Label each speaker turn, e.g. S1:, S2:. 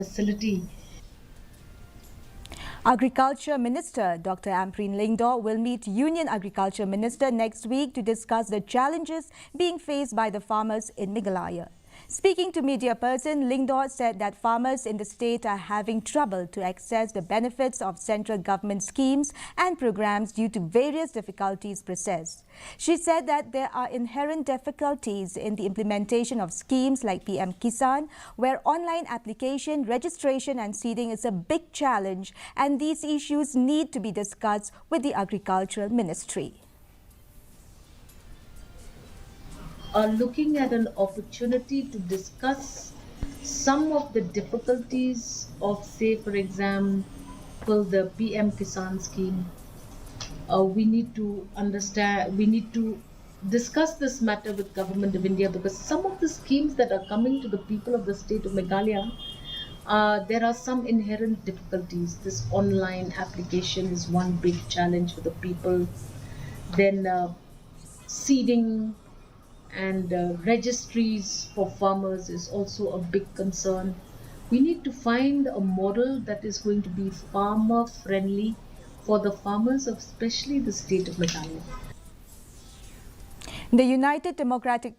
S1: facility.
S2: Agriculture Minister Dr. Ampreen Lyngdoh will meet Union Agriculture Minister next week to discuss the challenges being faced by the farmers in Meghalaya. Speaking to media person, Lyngdoh said that farmers in the state are having trouble to access the benefits of central government schemes and programs due to various difficulties processed. She said that there are inherent difficulties in the implementation of schemes like PM Kisan, where online application, registration and seeding is a big challenge, and these issues need to be discussed with the Agricultural Ministry.
S1: Are looking at an opportunity to discuss some of the difficulties of, say, for example, the PM Kisan scheme. We need to understand, we need to discuss this matter with Government of India, because some of the schemes that are coming to the people of the state of Meghalaya, there are some inherent difficulties. This online application is one big challenge for the people. Then seeding and registries for farmers is also a big concern. We need to find a model that is going to be farmer friendly for the farmers of especially the state of Meghalaya.
S2: The United Democratic